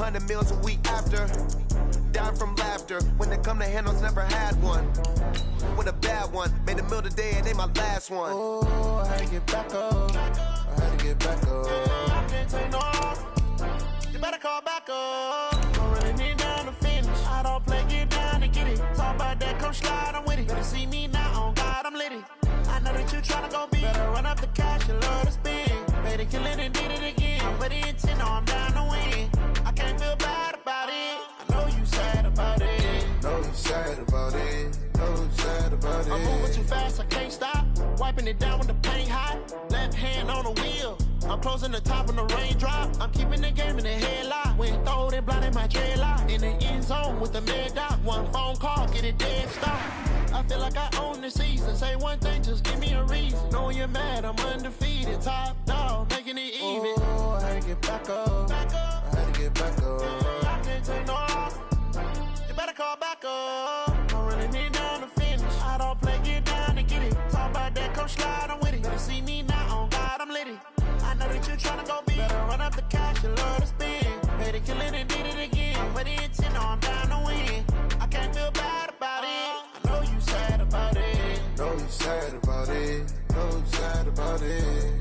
200 meals a week after. Down from laughter. When they come to handles, never had one. With a bad one. Made a meal today and they my last one. Oh, I had to get back up. I had to get back up. I can't take no more. You better call back up. Don't really need down to finish. I don't play, get down to get it. Talk about that, come slide, I'm with it. Better see me now, on God, I'm litty. I know that you tryna go big. Better run up the cash, you love to spend. Made it, kill it, and did it again. I'm ready intent, no, I'm down to win. I can't feel bad about it. I know you sad about it. Know you sad about it. Know you sad about it. I'm moving too fast, I can't stop. Wiping it down with the paint hot. Left hand on the wheel. I'm closing the top when the raindrop. I'm keeping the game in the headlock. When throwed and blinded my dreadlock. In the end zone with the mad dot. One phone call, get it dead stop. I feel like I own the season. Say one thing, just give me a reason. Knowing you're mad, I'm undefeated. Top dog, making it even. Oh, I had to get back up. I had to get back up. I can't take no more. You better call back up. Don't really need down to finish. I don't play, get down to get it. Talk about that, come slide, I'm with it. Better see me now, on God, I'm litty. I know that you tryna go big. Better run up the cash, you love to spend. Made it, kill it, and did it again. I'm ready intent, no, I'm down to win. I can't feel bad about it. I know you sad about it. Know you sad about it. Know you sad about it.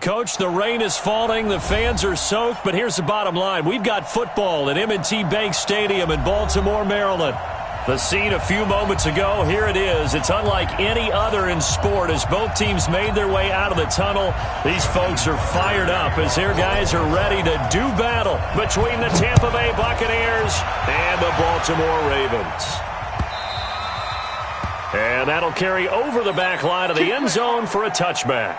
Coach, the rain is falling, the fans are soaked, but here's the bottom line. We've got football at M&T Bank Stadium in Baltimore, Maryland. The scene a few moments ago, here it is. It's unlike any other in sport as both teams made their way out of the tunnel. These folks are fired up as their guys are ready to do battle between the Tampa Bay Buccaneers and the Baltimore Ravens. And that'll carry over the back line of the end zone for a touchback.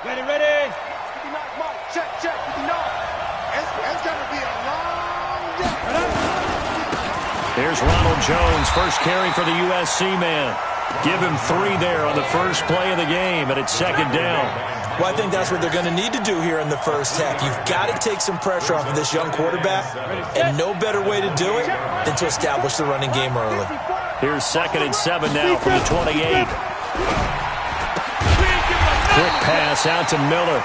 Ready. Check. It's going to be a long day. Here's Ronald Jones, first carry for the USC man. Give him 3 there on the first play of the game, and it's second down. Well, I think that's what they're going to need to do here in the first half. You've got to take some pressure off of this young quarterback, and no better way to do it than to establish the running game early. Here's 2nd and 7 now from the 28. Quick pass out to Miller.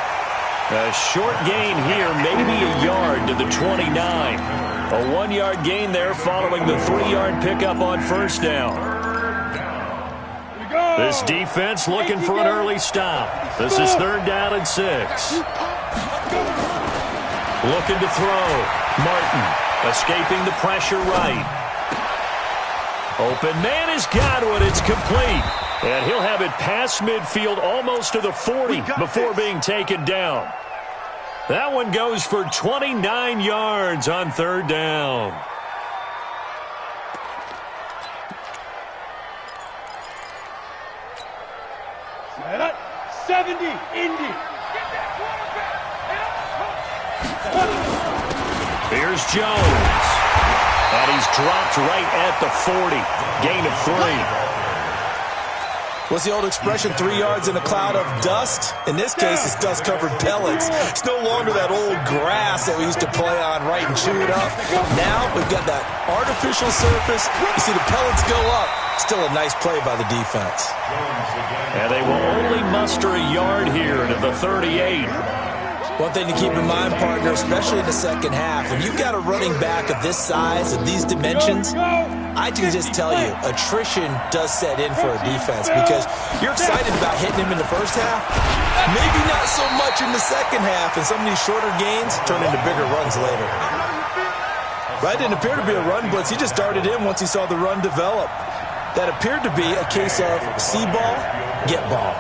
A short gain here, maybe a yard to the 29. A 1-yard gain there following the 3-yard pickup on first down. This defense looking for an early stop. This is 3rd down and 6. Looking to throw. Martin escaping the pressure right. Open man has got one. It's complete. And he'll have it past midfield almost to the 40 before being taken down. That one goes for 29 yards on 3rd down. Set up. 70, Indy. Here's Jones. And he's dropped right at the 40. Gain of 3. What's the old expression, 3 yards in a cloud of dust? In this case, it's dust-covered pellets. It's no longer that old grass that we used to play on, right, and chew it up. Now we've got that artificial surface. You see the pellets go up. Still a nice play by the defense. And they will only muster a yard here to the 38. One thing to keep in mind, partner, especially in the second half, when you've got a running back of this size, of these dimensions, I can just tell you, attrition does set in for a defense because you're excited about hitting him in the first half, maybe not so much in the second half, and some of these shorter gains turn into bigger runs later. That didn't appear to be a run blitz. He just darted in once he saw the run develop. That appeared to be a case of see ball, get ball.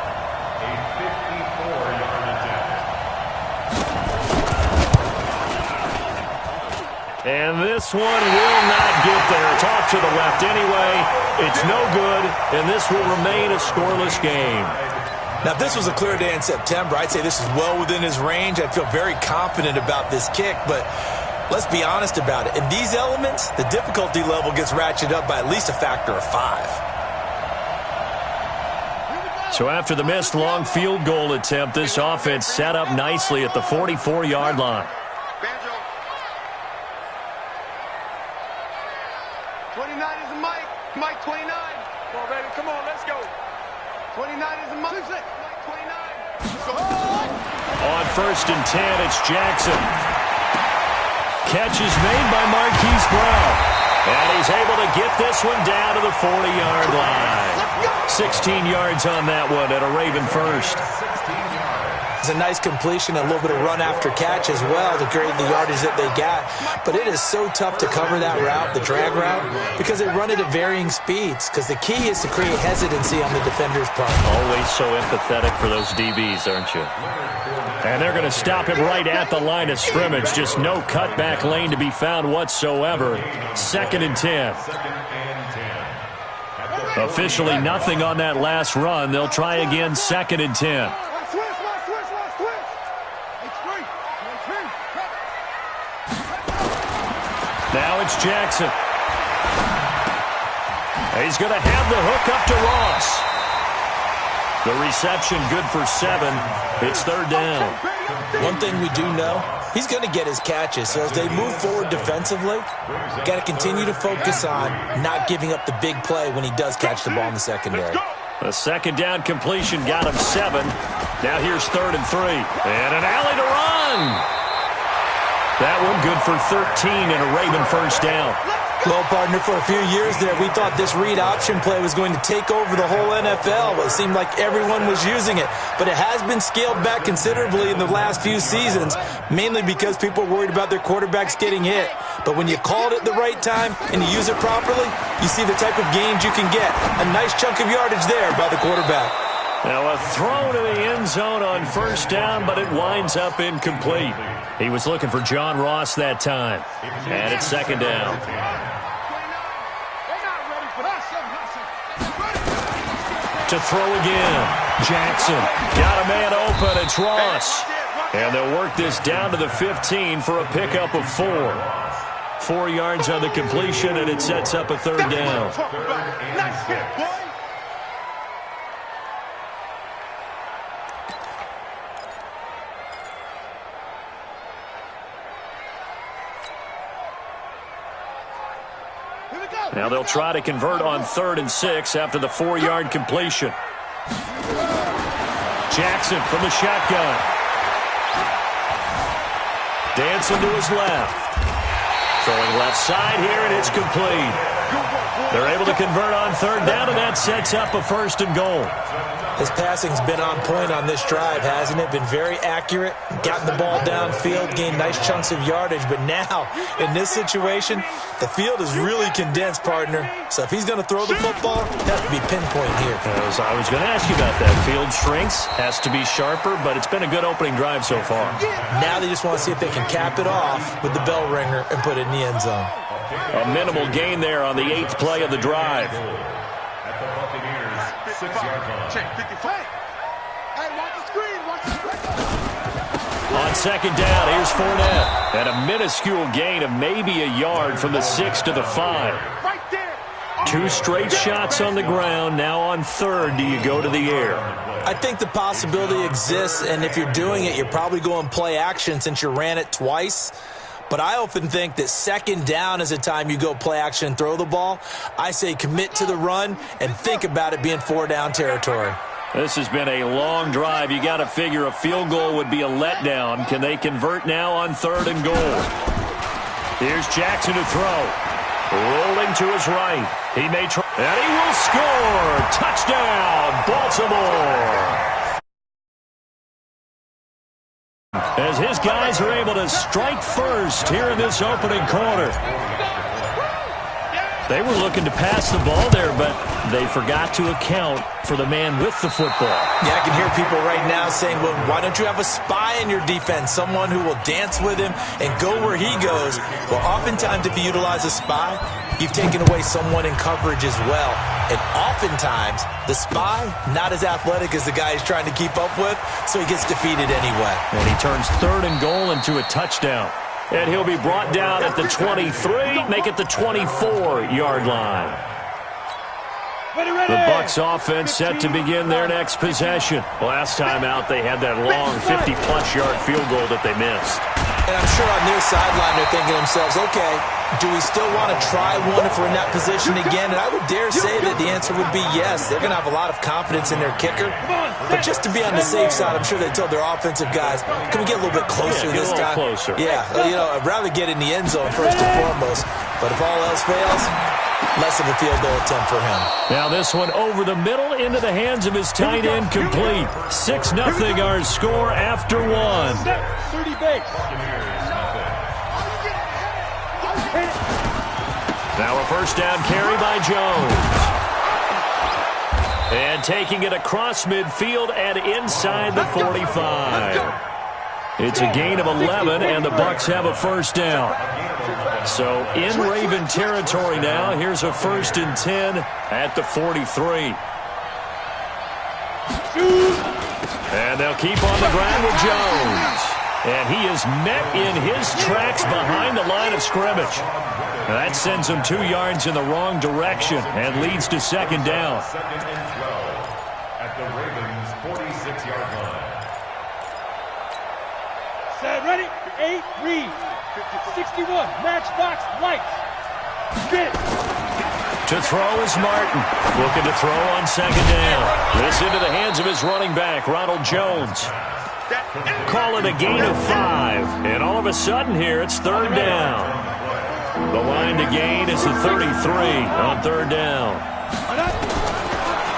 And this one will not get there. It's off to the left anyway. It's no good, and this will remain a scoreless game. Now, if this was a clear day in September, I'd say this is well within his range. I'd feel very confident about this kick, but let's be honest about it. In these elements, the difficulty level gets ratcheted up by at least a factor of 5. So after the missed long field goal attempt, this offense set up nicely at the 44-yard line. 29 is a Mike. Mike 29. Come on, baby. Come on, let's go. 29 is a Mike. Mike 29. On 1st and 10, it's Jackson. Catch is made by Marquise Brown. And he's able to get this one down to the 40-yard line. 16 yards on that one at a Raven first. It's a nice completion, a little bit of run after catch as well to create the yardage that they got. But it is so tough to cover that route, the drag route, because they run it at varying speeds. Because the key is to create hesitancy on the defender's part. Always so empathetic for those DBs, aren't you? And they're going to stop him right at the line of scrimmage. Just no cutback lane to be found whatsoever. 2nd and 10. Officially nothing on that last run. They'll try again 2nd and 10. Now it's Jackson. He's going to have the hook up to Ross. The reception good for 7. It's 3rd down. One thing we do know, he's going to get his catches. So as they move forward defensively, got to continue to focus on not giving up the big play when he does catch the ball in the secondary. A 2nd down completion got him 7. Now here's 3rd and 3. And an alley to run. That one good for 13 and a Raven 1st down. Well, partner, for a few years there, we thought this read option play was going to take over the whole NFL. It seemed like everyone was using it. But it has been scaled back considerably in the last few seasons, mainly because people are worried about their quarterbacks getting hit. But when you call it at the right time and you use it properly, you see the type of gains you can get. A nice chunk of yardage there by the quarterback. Now a throw to the end zone on 1st down, but it winds up incomplete. He was looking for John Ross that time. And it's 2nd down. To throw again. Jackson got a man open. It's Ross. And they'll work this down to the 15 for a pickup of 4. 4 yards on the completion, and it sets up a 3rd down. Now they'll try to convert on 3rd and 6 after the 4-yard completion. Jackson from the shotgun. Dancing to his left. Throwing left side here, and it's complete. They're able to convert on 3rd down, and that sets up a 1st and goal. His passing's been on point on this drive, hasn't it? Been very accurate, gotten the ball downfield, gained nice chunks of yardage. But now, in this situation, the field is really condensed, partner. So if he's going to throw the football, it has to be pinpoint here. As I was going to ask you about that. Field shrinks, has to be sharper, but it's been a good opening drive so far. Now they just want to see if they can cap it off with the bell ringer and put it in the end zone. A minimal gain there on the 8th play of the drive. On 2nd down, here's Fournette. And a minuscule gain of maybe a yard from the 6 to the 5. 2 straight shots on the ground. Now on 3rd, do you go to the air? I think the possibility exists, and if you're doing it, you're probably going play action since you ran it twice. But I often think that 2nd down is a time you go play action and throw the ball. I say commit to the run and think about it being 4-down territory. This has been a long drive. You got to figure a field goal would be a letdown. Can they convert now on 3rd and goal? Here's Jackson to throw. Rolling to his right. He may try, and he will score. Touchdown, Baltimore. As his guys are able to strike first here in this opening quarter. They were looking to pass the ball there, but they forgot to account for the man with the football. Yeah, I can hear people right now saying, well, why don't you have a spy in your defense, someone who will dance with him and go where he goes? Well, oftentimes if you utilize a spy, you've taken away someone in coverage as well. And oftentimes, the spy, not as athletic as the guy he's trying to keep up with, so he gets defeated anyway. And he turns 3rd and goal into a touchdown. And he'll be brought down at the 23, make it the 24-yard line. The Bucs offense set to begin their next possession. Last time out, they had that long 50-plus yard field goal that they missed. And I'm sure on their sideline they're thinking to themselves, okay, do we still want to try one if we're in that position again? And I would dare say that the answer would be yes. They're going to have a lot of confidence in their kicker. But just to be on the safe side, I'm sure they told their offensive guys, can we get a little bit closer this time? Closer. Yeah, I'd rather get in the end zone first and foremost. But if all else fails, less of a field goal attempt for him. Now this one over the middle into the hands of his tight end, complete. 6-0 our score after 1. 30 base. Now a first down carry by Jones. And taking it across midfield and inside the 45. It's a gain of 11, and the Bucs have a first down. So in Raven territory now, here's a 1st and 10 at the 43. And they'll keep on the ground with Jones. And he is met in his tracks behind the line of scrimmage. That sends him 2 yards in the wrong direction and leads to 2nd down. At the Ravens' 46-yard line. Set, ready, 8, read. 61, matchbox, lights. Spin. To throw is Martin. Looking to throw on 2nd down. This into the hands of his running back, Ronald Jones. Call it a gain of 5. And all of a sudden here, it's 3rd down. The line to gain is the 33 on 3rd down.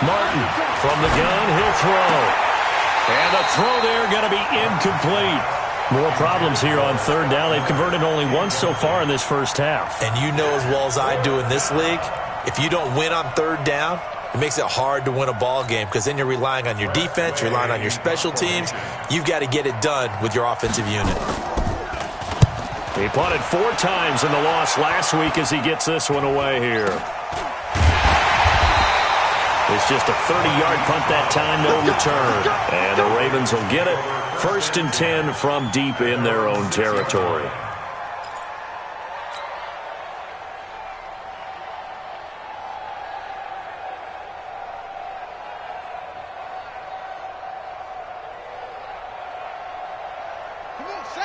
Martin from the gun, he'll throw. And the throw there going to be incomplete. More problems here on 3rd down. They've converted only once so far in this first half. And you know as well as I do in this league, if you don't win on 3rd down, it makes it hard to win a ball game because then you're relying on your defense, you're relying on your special teams. You've got to get it done with your offensive unit. He punted 4 times in the loss last week as he gets this one away here. It's just a 30-yard punt that time, no return. And the Ravens will get it. 1st and 10 from deep in their own territory.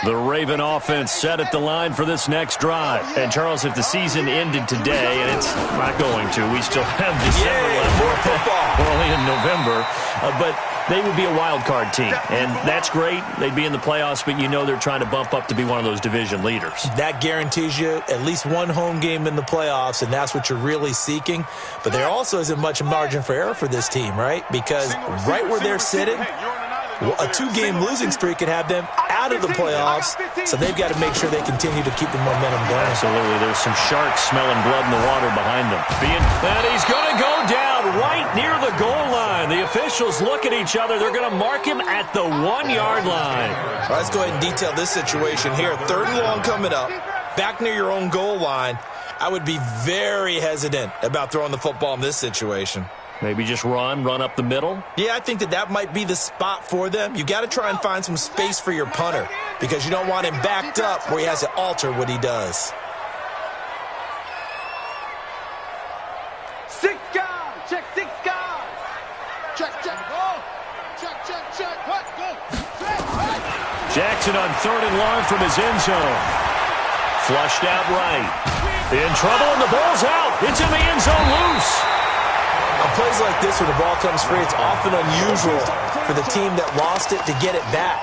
The Raven offense set at the line for this next drive. And, Charles, if the season ended today, and it's not going to, we still have December left. We're only in November. But they would be a wild card team. And that's great. They'd be in the playoffs, but you know they're trying to bump up to be one of those division leaders. That guarantees you at least one home game in the playoffs, and that's what you're really seeking. But there also isn't much margin for error for this team, right? Because right where they're sitting, a 2-game losing streak could have them out of the playoffs, so they've got to make sure they continue to keep the momentum going. Absolutely. There's some sharks smelling blood in the water behind them. And he's going to go down right near the goal line. The officials look at each other. They're going to mark him at the 1-yard line. All right, let's go ahead and detail this situation here. 3rd and long coming up, back near your own goal line. I would be very hesitant about throwing the football in this situation. Maybe just run up the middle? Yeah, I think that might be the spot for them. You got to try and find some space for your punter because you don't want him backed up where he has to alter what he does. 6 guard, check 6 guard. Check, go. Check, what, go. Jackson on 3rd and long from his end zone. Flushed out right. In trouble, and the ball's out. It's in the end zone loose. On plays like this where the ball comes free, it's often unusual for the team that lost it to get it back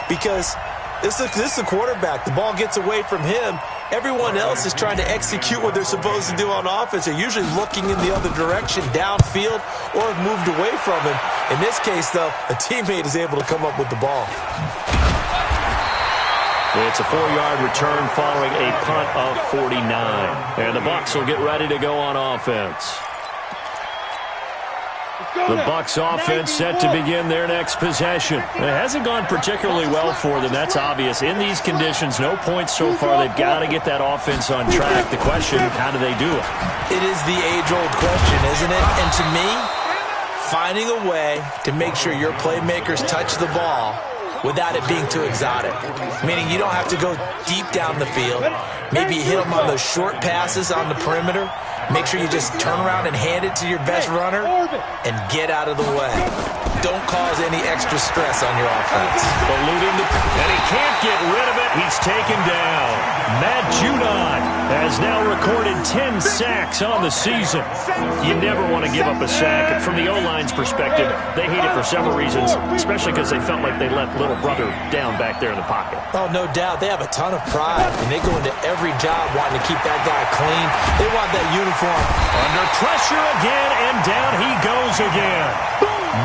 because this is the quarterback. The ball gets away from him. Everyone else is trying to execute what they're supposed to do on offense. They're usually looking in the other direction, downfield, or have moved away from him. In this case, though, a teammate is able to come up with the ball. It's a 4-yard return following a punt of 49. And the Bucs will get ready to go on offense. The Bucs offense set to begin their next possession. It hasn't gone particularly well for them. That's obvious. In these conditions, no points so far. They've got to get that offense on track. The question, how do they do it? It is the age-old question, isn't it? And to me, finding a way to make sure your playmakers touch the ball without it being too exotic. Meaning you don't have to go deep down the field. Maybe you hit them on those short passes on the perimeter. Make sure you just turn around and hand it to your best runner and get out of the way. Don't cause any extra stress on your offense. And he can't get rid of it. He's taken down. Matt Judon has now recorded 10 sacks on the season. You never want to give up a sack. From the O-line's perspective, they hate it for several reasons, especially because they felt like they let little brother down back there in the pocket. Oh, no doubt. They have a ton of pride, and they go into every job wanting to keep that guy clean. They want that uniform. Under pressure again, and down he goes again.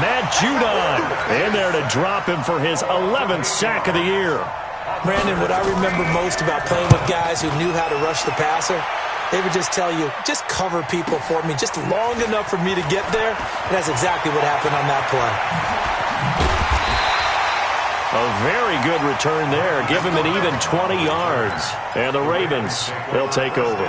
Matt Judon in there to drop him for his 11th sack of the year. Brandon, what I remember most about playing with guys who knew how to rush the passer, they would just tell you, just cover people for me, just long enough for me to get there. And that's exactly what happened on that play. A very good return there. Give him an even 20 yards. And the Ravens, they'll take over.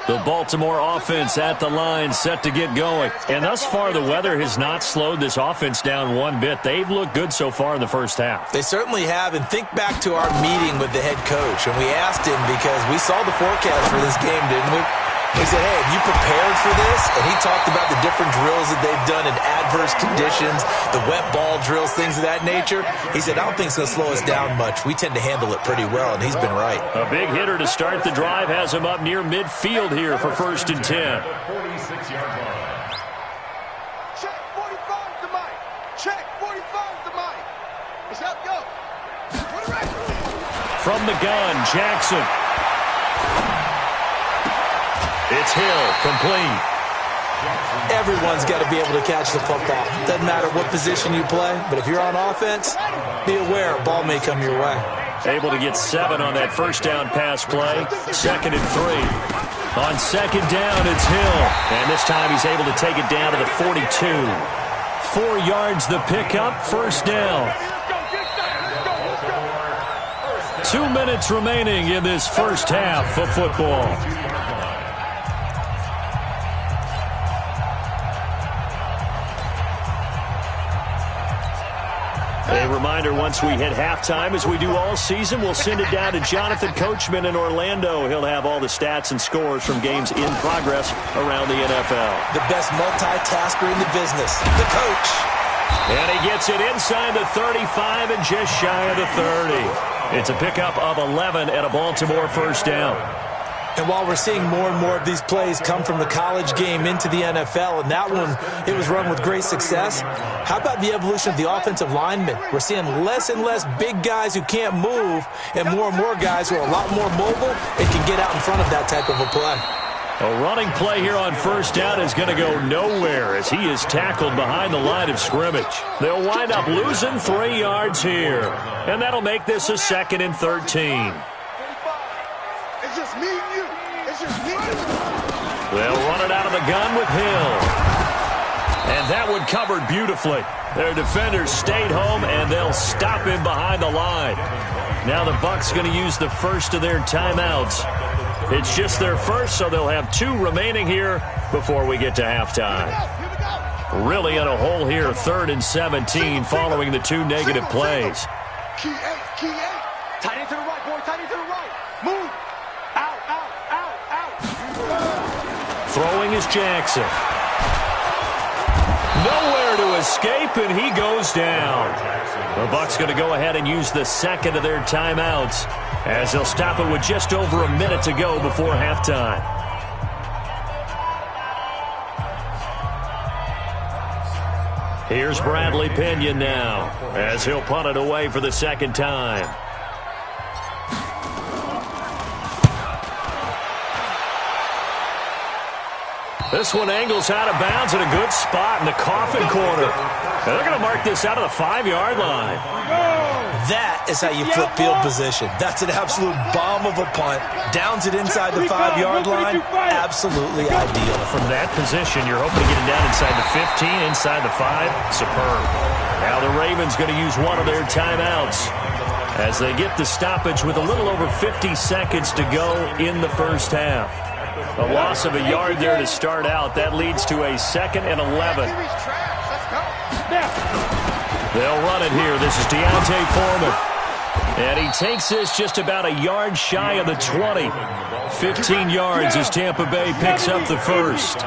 The Baltimore offense at the line, set to get going. And thus far, the weather has not slowed this offense down one bit. They've looked good so far in the first half. They certainly have. And think back to our meeting with the head coach. And we asked him because we saw the forecast for this game, didn't we? He said, hey, have you prepared for this? And he talked about the different drills that they've done in adverse conditions, the wet ball drills, things of that nature. He said, I don't think it's going to slow us down much. We tend to handle it pretty well, and he's been right. A big hitter to start the drive has him up near midfield here for 1st and 10. 46-yard line. Check 45 to Mike. Check 45 to Mike. It's up, go. From the gun, Jackson. It's Hill, complete. Everyone's got to be able to catch the football. Doesn't matter what position you play, but if you're on offense, be aware a ball may come your way. Able to get 7 on that first down pass play. 2nd and 3. On 2nd down, it's Hill. And this time he's able to take it down to the 42. 4 yards the pickup, 1st down. 2 minutes remaining in this first half of football. A reminder, once we hit halftime, as we do all season, we'll send it down to Jonathan Coachman in Orlando. He'll have all the stats and scores from games in progress around the NFL. The best multitasker in the business, the coach. And he gets it inside the 35 and just shy of the 30. It's a pickup of 11 and a Baltimore first down. And while we're seeing more and more of these plays come from the college game into the NFL, and that one, it was run with great success, how about the evolution of the offensive linemen? We're seeing less and less big guys who can't move and more guys who are a lot more mobile and can get out in front of that type of a play. A running play here on first down is going to go nowhere as he is tackled behind the line of scrimmage. They'll wind up losing 3 yards here, and that'll make this a 2nd and 13. It's just me and you. It's just me and you. They'll run it out of the gun with Hill. And that one covered beautifully. Their defenders stayed home, and they'll stop him behind the line. Now the Bucs going to use the first of their timeouts. It's just their first, so they'll have 2 remaining here before we get to halftime. Really in a hole here, 3rd and 17 following the 2 negative plays. Key 8, key 8. Tight end to the right, boy, tight end to the right. Move. Out. Throwing is Jackson. Nowhere to escape, and he goes down. The Bucs going to go ahead and use the 2nd of their timeouts as they'll stop it with just over a minute to go before halftime. Here's Bradley Pinion now as he'll punt it away for the 2nd time. This one angles out of bounds at a good spot in the coffin corner. And they're going to mark this out of the 5-yard line. That is how you flip field position. That's an absolute bomb of a punt. Downs it inside the 5-yard line. Absolutely ideal. From that position, you're hoping to get it down inside the 15, inside the 5. Superb. Now the Ravens going to use one of their timeouts as they get the stoppage with a little over 50 seconds to go in the first half. A loss of a yard there to start out. That leads to a 2nd and 11. They'll run it here. This is Deontay Foreman. And he takes this just about a yard shy of the 20. 15 yards as Tampa Bay picks up the first.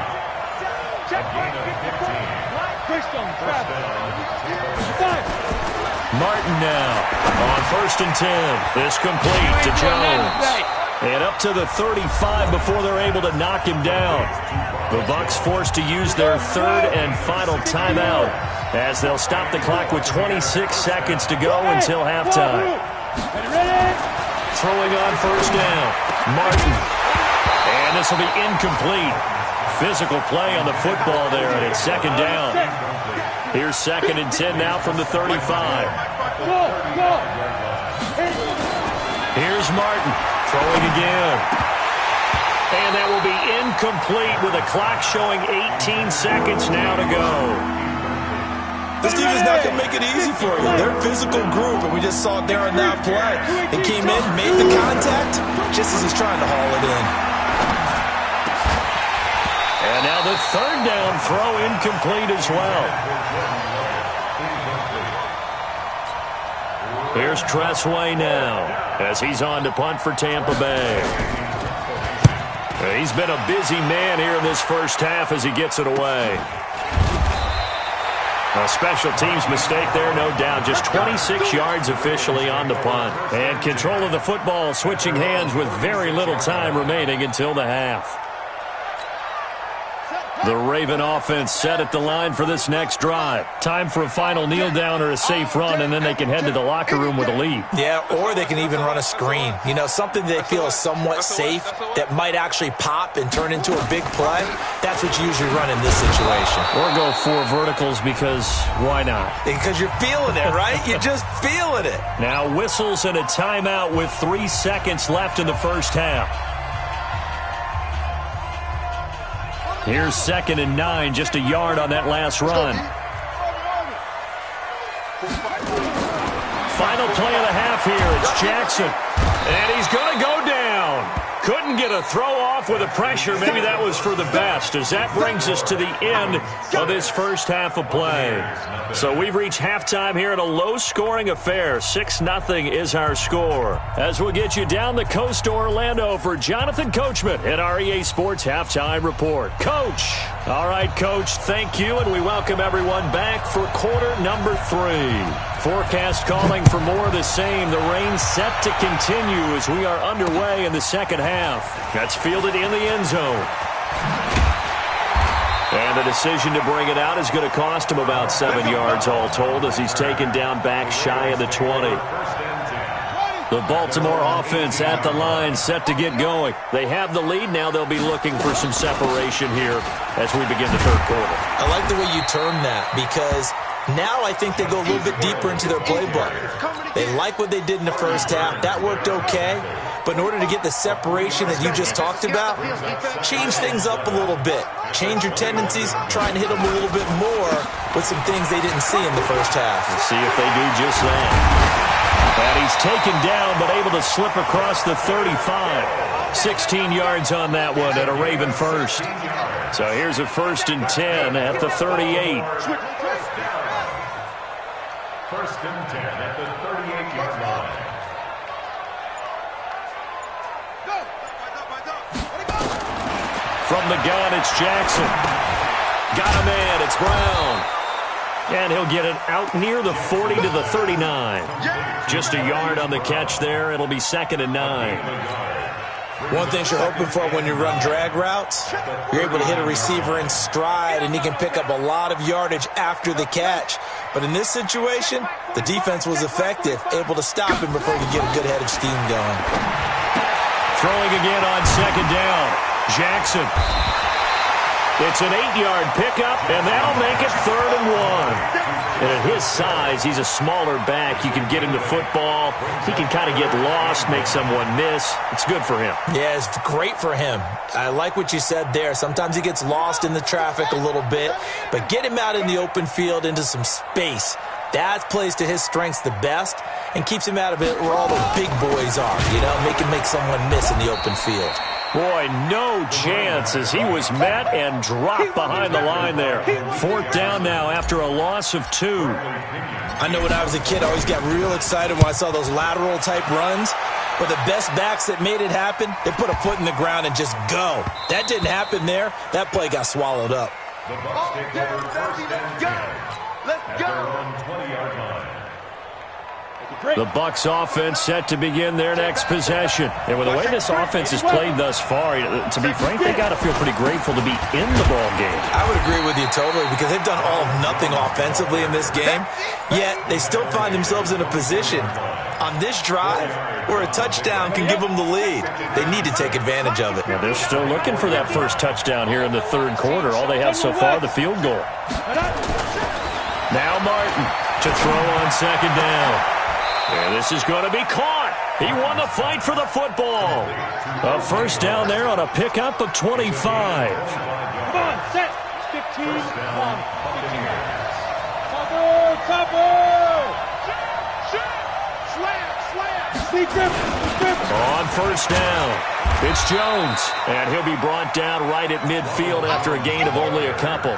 Martin now on 1st and 10. This complete to Jones. And up to the 35 before they're able to knock him down. The Bucs forced to use their 3rd and final timeout as they'll stop the clock with 26 seconds to go until halftime. Throwing on 1st down, Martin. And this will be incomplete. Physical play on the football there, and it's 2nd down. Here's 2nd and 10 now from the 35. Here's Martin. Throwing again. And that will be incomplete with a clock showing 18 seconds now to go. This team is not going to make it easy for you. They're a physical group, and we just saw it there on that play. He came in, made the contact, just as he's trying to haul it in. And now the 3rd down throw incomplete as well. Here's Tressway now as he's on to punt for Tampa Bay. He's been a busy man here in this first half as he gets it away. A special teams mistake there, no doubt. Just 26 yards officially on the punt. And control of the football switching hands with very little time remaining until the half. The Raven offense set at the line for this next drive. Time for a final kneel down or a safe run, and then they can head to the locker room with a lead. Yeah, or they can even run a screen. You know, something they feel is somewhat safe that might actually pop and turn into a big play. That's what you usually run in this situation. Or go 4 verticals because why not? Because you're feeling it, right? You're just feeling it. Now whistles and a timeout with 3 seconds left in the first half. Here's 2nd and 9, just a yard on that last run. Final play of the half here. It's Jackson. And he's going to go down. Couldn't get a throw off with the pressure. Maybe that was for the best, as that brings us to the end of this first half of play. So we've reached halftime here in a low-scoring affair. 6-0 is our score. As we'll get you down the coast to Orlando for Jonathan Coachman at our EA Sports Halftime Report. Coach. All right, Coach, thank you, and we welcome everyone back for quarter number 3. Forecast calling for more of the same. The rain set to continue as we are underway in the second half. That's fielded in the end zone. And the decision to bring it out is going to cost him about 7 yards all told as he's taken down back shy of the 20. The Baltimore offense at the line set to get going. They have the lead. Now they'll be looking for some separation here as we begin the third quarter. I like the way you term that because now I think they go a little bit deeper into their playbook. They like what they did in the first half. That worked okay. But in order to get the separation that you just talked about, change things up a little bit. Change your tendencies, try and hit them a little bit more with some things they didn't see in the first half. We'll see if they do just that. And he's taken down but able to slip across the 35. 16 yards on that one at a Raven first. So here's a 1st and 10 at the 38. 1st and 10 at the 38-yard line. From the gun, it's Jackson. Got a man, it's Brown. And he'll get it out near the 40 to the 39. Just a yard on the catch there. It'll be 2nd and 9. One thing you're hoping for when you run drag routes, you're able to hit a receiver in stride, and he can pick up a lot of yardage after the catch. But in this situation, the defense was effective, able to stop him before he could get a good head of steam going. Throwing again on 2nd down. Jackson. It's an 8-yard pickup, and that'll make it 3rd and 1. And at his size, he's a smaller back. You can get into football. He can kind of get lost, make someone miss. It's good for him. Yeah, it's great for him. I like what you said there. Sometimes he gets lost in the traffic a little bit, but get him out in the open field into some space. That plays to his strengths the best and keeps him out of it where all the big boys are, you know, make him make someone miss in the open field. Boy, no chance as he was met and dropped behind the line there. 4th down now after a loss of 2. I know when I was a kid, I always got real excited when I saw those lateral-type runs. But the best backs that made it happen, they put a foot in the ground and just go. That didn't happen there. That play got swallowed up. The Bucs take over 1st and 10. Let's go. 20-yard line. The Bucs offense set to begin their next possession. And with the way this offense has played thus far, to be frank, they got to feel pretty grateful to be in the ball game. I would agree with you totally because they've done all of nothing offensively in this game, yet they still find themselves in a position on this drive where a touchdown can give them the lead. They need to take advantage of it. Yeah, they're still looking for that first touchdown here in the 3rd quarter. All they have so far, the field goal. Now Martin to throw on 2nd down. And this is going to be caught. He won the fight for the football. A 1st down there on a pickup of 25. Come on, set. 15. Come on. Cover. Slam. On 1st down, it's Jones. And he'll be brought down right at midfield after a gain of only a couple.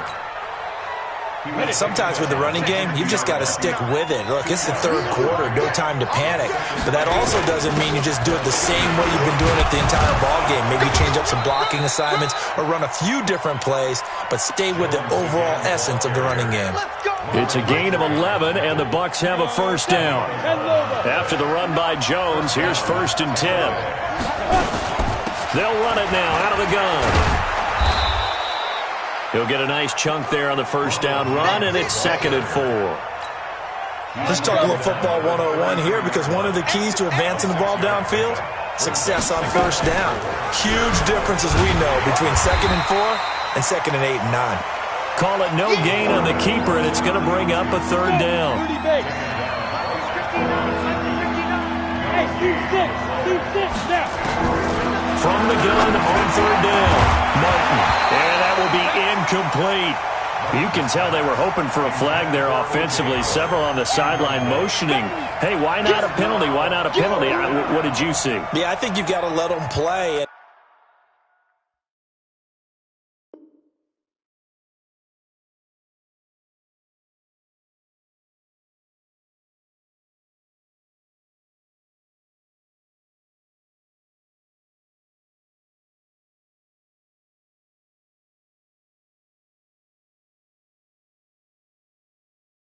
Sometimes with the running game, you've just got to stick with it. Look, it's the 3rd quarter, no time to panic. But that also doesn't mean you just do it the same way you've been doing it the entire ball game. Maybe change up some blocking assignments or run a few different plays, but stay with the overall essence of the running game. It's a gain of 11, and the Bucs have a 1st down. After the run by Jones, here's 1st and 10. They'll run it now out of the gun. He'll get a nice chunk there on the 1st down run, and it's 2nd and 4. Let's talk a little football 101 here because one of the keys to advancing the ball downfield, success on 1st down. Huge difference, as we know, between 2nd and 4 and 2nd and 8 and 9. Call it no gain on the keeper, and it's going to bring up a 3rd down. From the gun on 3rd down, Martin. And that will be incomplete. You can tell they were hoping for a flag there offensively. Several on the sideline motioning, hey, why not a penalty? Why not a penalty? What did you see? Yeah, I think you've got to let them play.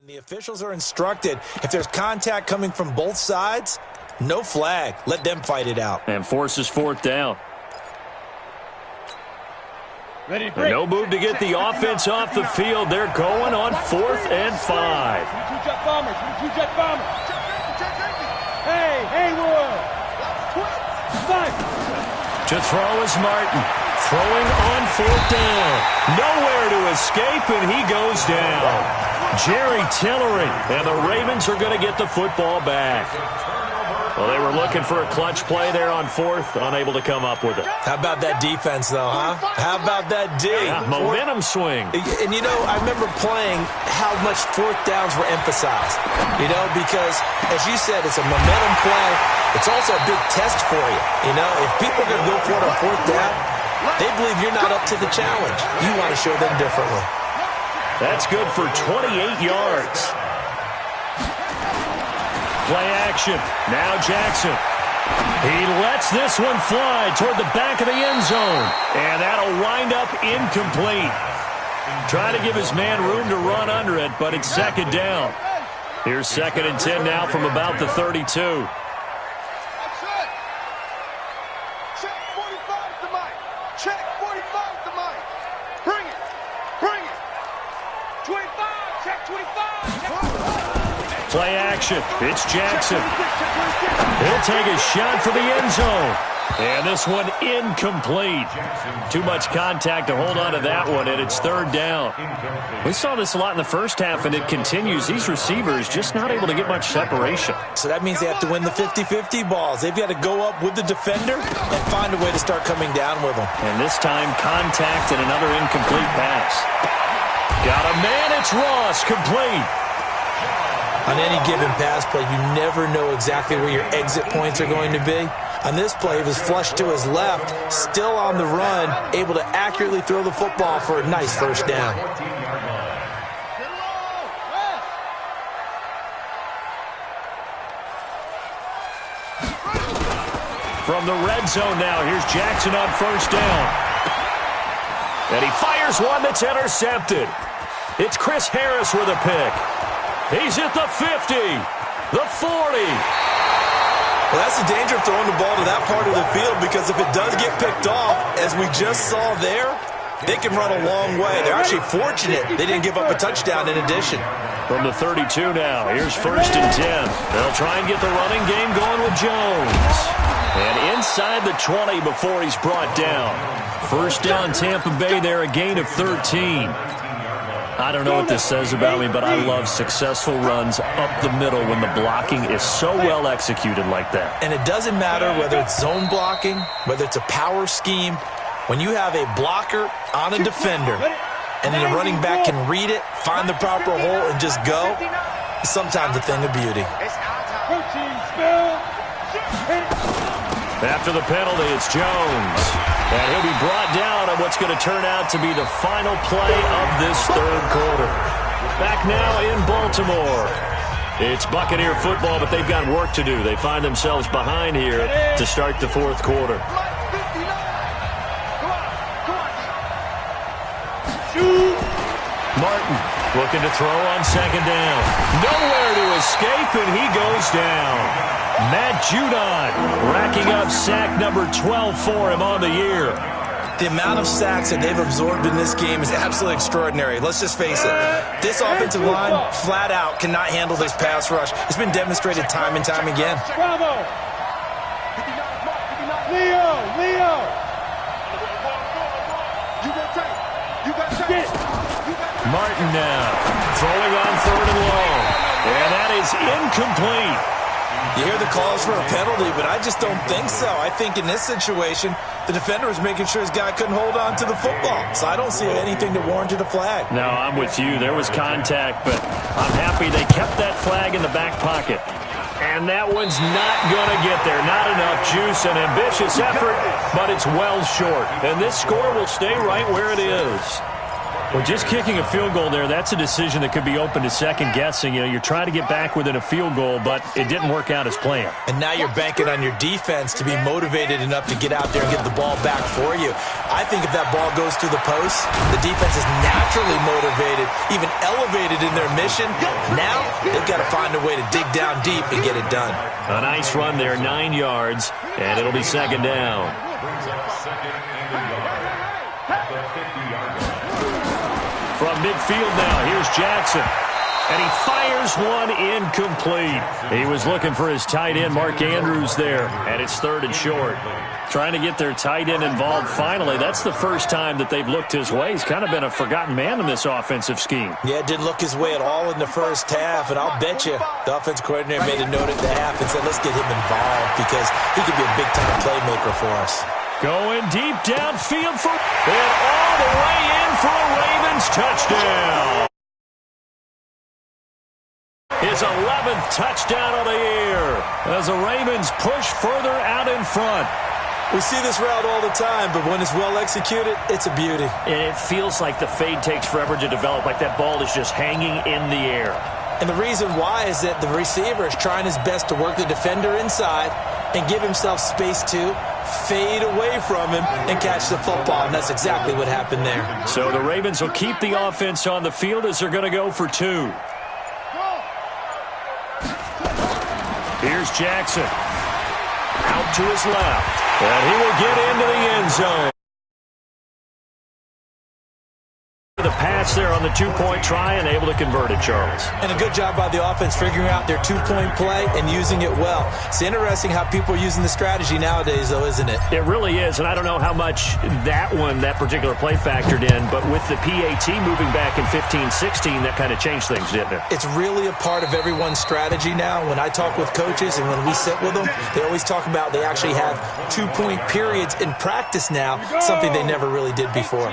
The officials are instructed, if there's contact coming from both sides, no flag. Let them fight it out. And forces 4th down. Ready to no move to get the offense off the field. They're going on 4th and 5. 2-jet bombers. 2-jet bombers. Hey, Haywood. To throw is Martin. Throwing on 4th down. Nowhere to escape, and he goes down. Jerry Tillery, and the Ravens are going to get the football back. Well, they were looking for a clutch play there on 4th, unable to come up with it. How about that defense, though, huh? How about that D? Yeah, momentum swing. And, you know, I remember playing how much 4th downs were emphasized, you know, because, as you said, it's a momentum play. It's also a big test for you, you know. If people are going to go for it on 4th down, they believe you're not up to the challenge. You want to show them differently. That's good for 28 yards. Play action. Now Jackson. He lets this one fly toward the back of the end zone. And that'll wind up incomplete. Trying to give his man room to run under it, but it's 2nd down. Here's 2nd and 10 now from about the 32. Check 45 to Mike. Check 45 to Mike. Bring it. Bring it. 25. Check 25. Play action. It's Jackson. He'll take a shot for the end zone. And this one incomplete. Too much contact to hold on to that one, and it's third down. We saw this a lot in the first half, and it continues. These receivers just not able to get much separation. So that means they have to win the 50-50 balls. They've got to go up with the defender and find a way to start coming down with them. And this time, contact and another incomplete pass. Got a man, it's Ross, complete. On any given pass play, you never know exactly where your exit points are going to be. On this play, he was flushed to his left, still on the run, able to accurately throw the football for a nice first down. From the red zone now, here's Jackson on first down. And he fires one that's intercepted. It's Chris Harris with a pick. He's at the 50, the 40. Well, that's the danger of throwing the ball to that part of the field, because if it does get picked off, as we just saw there, they can run a long way. They're actually fortunate they didn't give up a touchdown in addition. From the 32 now, here's first and 10. They'll try and get the running game going with Jones. And inside the 20 before he's brought down. First down, Tampa Bay there, a gain of 13. I don't know what this says about me, but I love successful runs up the middle when the blocking is so well executed like that. And it doesn't matter whether it's zone blocking, whether it's a power scheme. When you have a blocker on a defender and then the running back can read it, find the proper hole, and just go, it's sometimes a thing of beauty. After the penalty, it's Jones. And he'll be brought down on what's going to turn out to be the final play of this third quarter. Back now in Baltimore. It's Buccaneer football, but they've got work to do. They find themselves behind here to start the fourth quarter. Martin looking to throw on second down. Nowhere to escape, and he goes down. Matt Judon racking up sack number 12 for him on the year. The amount of sacks that they've absorbed in this game is absolutely extraordinary. Let's just face it. This offensive line, flat out, cannot handle this pass rush. It's been demonstrated time and time again. Bravo! Leo! Martin now throwing on third and long. And that is incomplete. You hear the calls for a penalty, but I just don't think so. I think in this situation, the defender was making sure his guy couldn't hold on to the football. So I don't see anything that warranted a flag. No, I'm with you. There was contact, but I'm happy they kept that flag in the back pocket. And that one's not going to get there. Not enough juice, an ambitious effort, but it's well short. And this score will stay right where it is. Well, just kicking a field goal there, that's a decision that could be open to second guessing. You know, you're trying to get back within a field goal, but it didn't work out as planned. And now you're banking on your defense to be motivated enough to get out there and get the ball back for you. I think if that ball goes through the post, the defense is naturally motivated, even elevated in their mission. Now they've got to find a way to dig down deep and get it done. A nice run there, 9 yards, and it'll be second down. From midfield now, here's Jackson. And he fires one incomplete. He was looking for his tight end, Mark Andrews, there. And it's third and short. Trying to get their tight end involved finally. That's the first time that they've looked his way. He's kind of been a forgotten man in this offensive scheme. Yeah, it didn't look his way at all in the first half. And I'll bet you the offense coordinator made a note at the half and said, let's get him involved because he could be a big-time playmaker for us. Going deep downfield for, and all the way in for a Ravens touchdown. His 11th touchdown of the year as the Ravens push further out in front. We see this route all the time, but when it's well executed, it's a beauty. And it feels like the fade takes forever to develop, like that ball is just hanging in the air. And the reason why is that the receiver is trying his best to work the defender inside and give himself space to fade away from him and catch the football, and that's exactly what happened there. So the Ravens will keep the offense on the field as they're going to go for two. Here's Jackson. Out to his left. And he will get into the end zone. The pass success there on the two-point try and able to convert it, Charles. And a good job by the offense figuring out their two-point play and using it well. It's interesting how people are using the strategy nowadays, though, isn't it? It really is, and I don't know how much that particular play factored in, but with the PAT moving back in 15-16, that kind of changed things, didn't it? It's really a part of everyone's strategy now. When I talk with coaches and when we sit with them, they always talk about they actually have two-point periods in practice now, something they never really did before.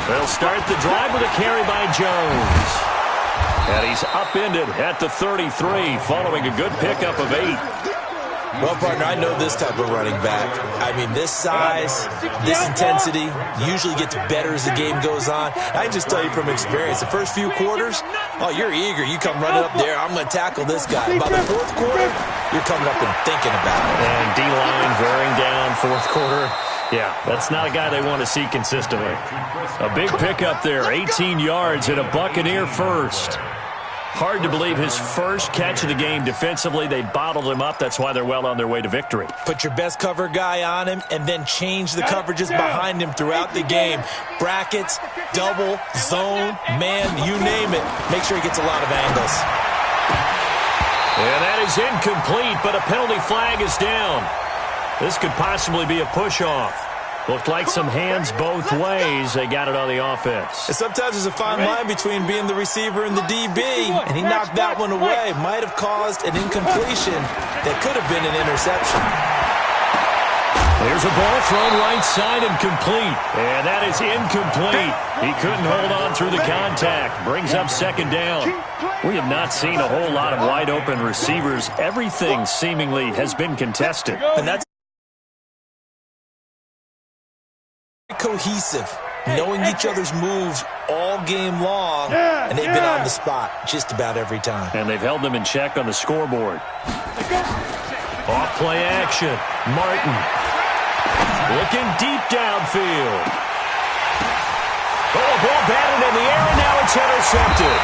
They'll start the drive with a carry by Jones. And he's upended at the 33 following a good pickup of 8. Well, partner, I know this type of running back. I mean, this size, this intensity usually gets better as the game goes on. I can just tell you from experience, the first few quarters, you're eager. You come running up there, I'm going to tackle this guy. By the fourth quarter, you're coming up and thinking about it. And D-line wearing down fourth quarter. Yeah, that's not a guy they want to see consistently. A big pickup there, 18 yards and a Buccaneer first. Hard to believe his first catch of the game defensively. They bottled him up. That's why they're well on their way to victory. Put your best cover guy on him and then change the coverages behind him throughout the game. Brackets, double, zone, man, you name it. Make sure he gets a lot of angles. And that is incomplete, but a penalty flag is down. This could possibly be a push-off. Looked like some hands both ways. They got it on the offense. And sometimes there's a fine line between being the receiver and the DB, and he knocked that one away. Might have caused an incompletion that could have been an interception. There's a ball thrown right side and complete. And that is incomplete. He couldn't hold on through the contact. Brings up second down. We have not seen a whole lot of wide-open receivers. Everything seemingly has been contested. And that's cohesive, knowing each other's moves all game long, and they've been on the spot just about every time. And they've held them in check on the scoreboard. Off play action. Martin looking deep downfield. Oh, ball batted in the air, and now it's intercepted.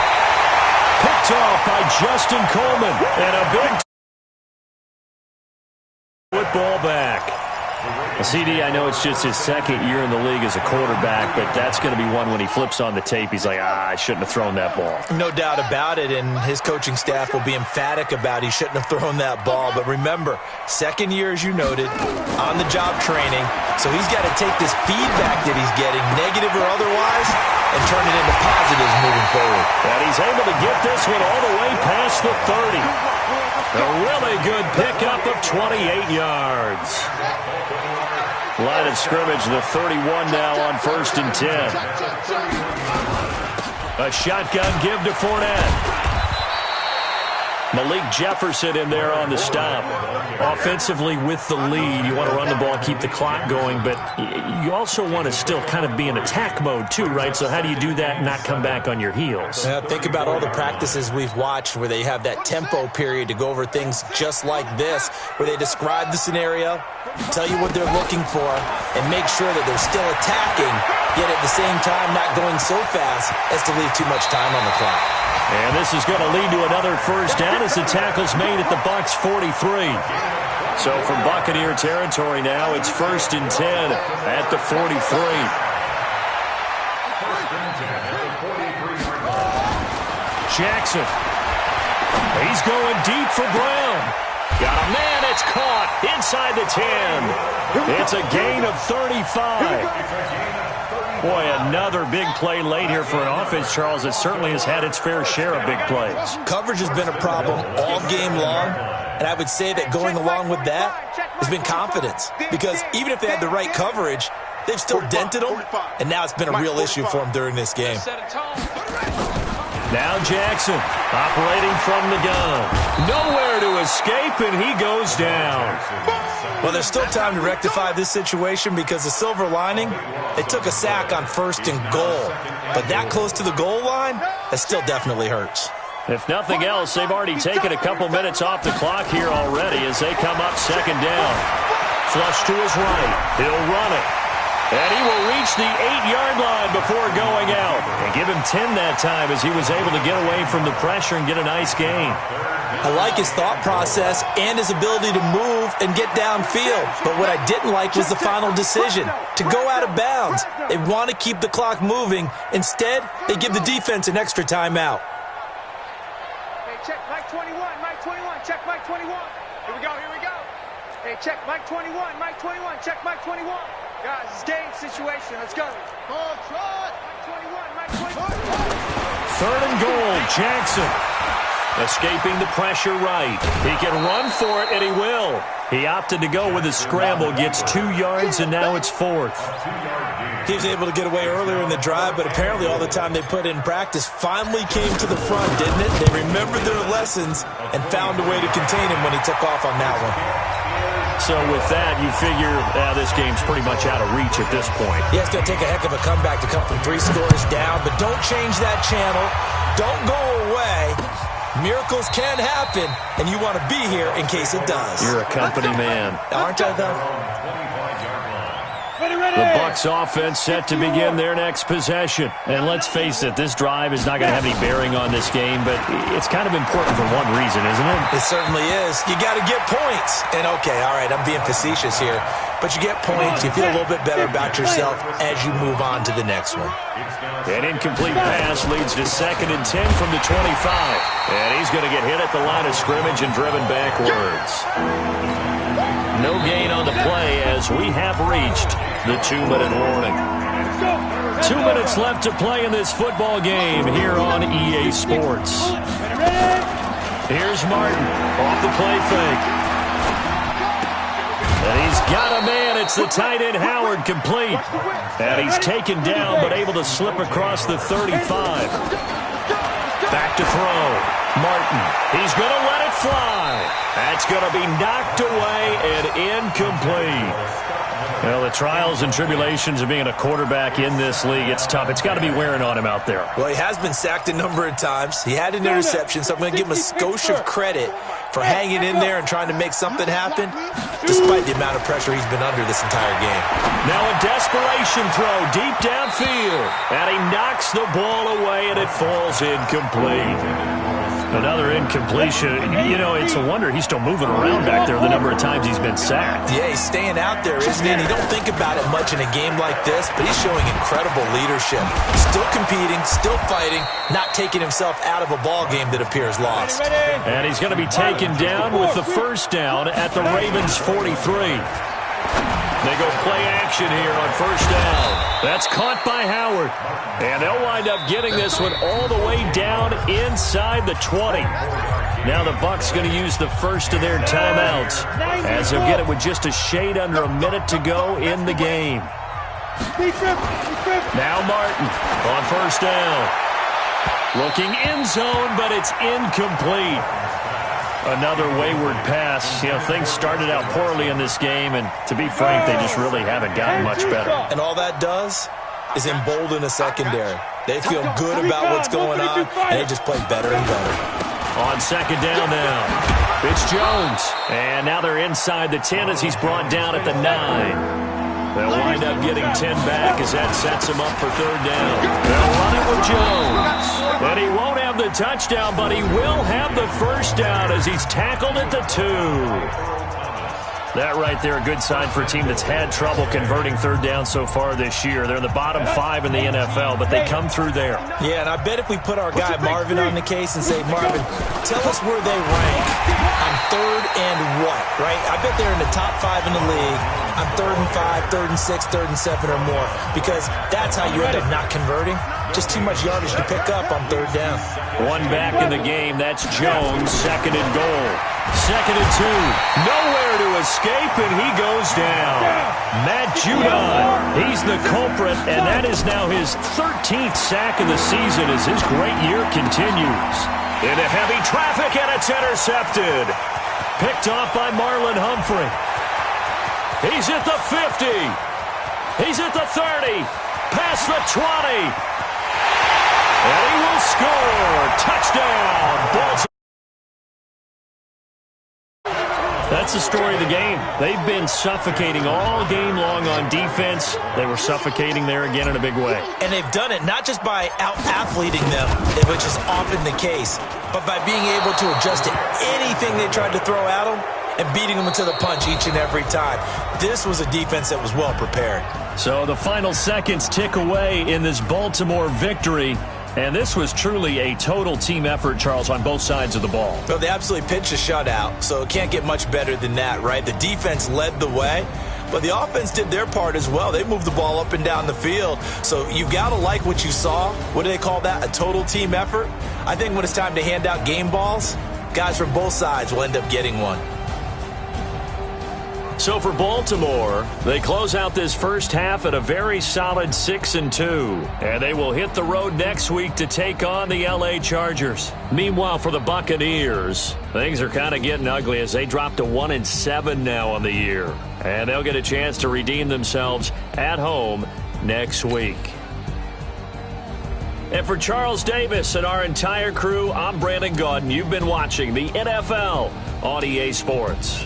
Picked off by Justin Coleman, and a big football back. CD, I know it's just his second year in the league as a quarterback, but that's going to be one when he flips on the tape, he's like, I shouldn't have thrown that ball. No doubt about it, and his coaching staff will be emphatic about he shouldn't have thrown that ball. But remember, second year, as you noted, on-the-job training, so he's got to take this feedback that he's getting, negative or otherwise, and turn it into positives moving forward. And he's able to get this one all the way past the 30. A really good pickup of 28 yards. Line of scrimmage, the 31 now on 1st and 10. A shotgun give to Fournette. Malik Jefferson in there on the stop. Offensively with the lead, you want to run the ball, keep the clock going, but you also want to still kind of be in attack mode too, right? So how do you do that and not come back on your heels? Yeah, think about all the practices we've watched where they have that tempo period to go over things just like this, where they describe the scenario, tell you what they're looking for, and make sure that they're still attacking, yet at the same time not going so fast as to leave too much time on the clock. And this is going to lead to another first down as the tackle's made at the Bucs 43. So from Buccaneer territory now, it's 1st and 10 at the 43. Jackson. He's going deep for Brown. Got a man, it's caught inside the 10. It's a gain of 35. Boy, another big play late here for an offense, Charles, that certainly has had its fair share of big plays. Coverage has been a problem all game long, and I would say that going along with that has been confidence. Because even if they had the right coverage, they've still dented them, and now it's been a real issue for them during this game. Now Jackson operating from the gun. Nowhere to escape, and he goes down. Well, there's still time to rectify this situation because the silver lining, they took a sack on 1st and goal. But that close to the goal line, that still definitely hurts. If nothing else, they've already taken a couple minutes off the clock here already as they come up 2nd down. Flush to his right. He'll run it. And he will reach the 8-yard line before going out and give him 10 that time as he was able to get away from the pressure and get a nice gain. I like his thought process and his ability to move and get downfield. But what I didn't like was the final decision, to go out of bounds. They want to keep the clock moving. Instead, they give the defense an extra timeout. Hey, check Mike 21, Mike 21, check Mike 21. Here we go, here we go. Hey, check Mike 21, Mike 21, check Mike 21. Guys, it's game situation, let's go. Mike 21, Mike 21. 3rd and goal, Jackson. Escaping the pressure right. He can run for it, and he will. He opted to go with his scramble, gets 2 yards, and now it's 4th. He was able to get away earlier in the drive, but apparently all the time they put in practice finally came to the front, didn't it? They remembered their lessons and found a way to contain him when he took off on that one. So with that, you figure this game's pretty much out of reach at this point. Yeah, it's going to take a heck of a comeback to come from 3 scores down, but don't change that channel. Don't go away. Miracles can happen, and you want to be here in case it does. You're a company man. Aren't I, though? The Bucs offense set to begin their next possession. And let's face it, this drive is not going to have any bearing on this game, but it's kind of important for one reason, isn't it? It certainly is. You got to get points. And, okay, all right, I'm being facetious here, but you get points, you feel a little bit better about yourself as you move on to the next one. An incomplete pass leads to 2nd and 10 from the 25. And he's going to get hit at the line of scrimmage and driven backwards. No gain on the play as we have reached the 2-minute warning. 2 minutes left to play in this football game here on EA Sports. Here's Martin off the play fake. And he's got a man. It's the tight end Howard, complete. And he's taken down but able to slip across the 35. Back to throw. Martin, he's going to let it fly. That's going to be knocked away and incomplete. Well, the trials and tribulations of being a quarterback in this league, it's tough. It's got to be wearing on him out there. Well, he has been sacked a number of times. He had an interception, so I'm going to give him a skosh of credit for hanging in there and trying to make something happen, despite the amount of pressure he's been under this entire game. Now a desperation throw deep downfield, and he knocks the ball away, and it falls incomplete. Another incompletion. You know, it's a wonder he's still moving around back there the number of times he's been sacked. Yeah, he's staying out there, isn't he? And you don't think about it much in a game like this, but he's showing incredible leadership. Still competing, still fighting, not taking himself out of a ball game that appears lost. And he's going to be taken down with the first down at the Ravens' 43. They go play action here on first down. That's caught by Howard. And they'll wind up getting this one all the way down inside the 20. Now the Bucs going to use the first of their timeouts as they'll get it with just a shade under a minute to go in the game. Now Martin on first down. Looking end zone, but it's incomplete. Another wayward pass. You know, things started out poorly in this game, and to be frank, they just really haven't gotten much better. And all that does is embolden a secondary. They feel good about what's going on, and they just play better and better. On second down now, it's Jones. And now they're inside the 10 as he's brought down at the 9. They'll wind up getting 10 back as that sets him up for third down. They'll run it with Jones. And he won't have the touchdown, but he will have the first down as he's tackled at the 2. That right there, a good sign for a team that's had trouble converting third down so far this year. They're in the bottom 5 in the NFL, but they come through there. Yeah, and I bet if we put our guy Marvin on the case and say, Marvin, tell us where they rank on third and what, right? I bet they're in the top 5 in the league on 3rd and 5, 3rd and 6, 3rd and 7 or more, because that's how you end up not converting. Just too much yardage to pick up on third down. One back in the game. That's Jones, 2nd and goal. 2nd and 2. Nowhere to escape, and he goes down. Matt Judon, he's the culprit, and that is now his 13th sack of the season as his great year continues. Into heavy traffic, and it's intercepted. Picked off by Marlon Humphrey. He's at the 50. He's at the 30. Past the 20. And he will score. Touchdown, Baltimore. That's the story of the game. They've been suffocating all game long on defense. They were suffocating there again in a big way. And they've done it not just by out-athleting them, which is often the case, but by being able to adjust to anything they tried to throw at them and beating them to the punch each and every time. This was a defense that was well prepared. So the final seconds tick away in this Baltimore victory. And this was truly a total team effort, Charles, on both sides of the ball. Well, they absolutely pitched a shutout, so it can't get much better than that, right? The defense led the way, but the offense did their part as well. They moved the ball up and down the field, so you've got to like what you saw. What do they call that? A total team effort? I think when it's time to hand out game balls, guys from both sides will end up getting one. So for Baltimore, they close out this first half at a very solid 6-2. And they will hit the road next week to take on the LA Chargers. Meanwhile, for the Buccaneers, things are kind of getting ugly as they drop to 1-7 now on the year. And they'll get a chance to redeem themselves at home next week. And for Charles Davis and our entire crew, I'm Brandon Gaudin. You've been watching the NFL on EA Sports.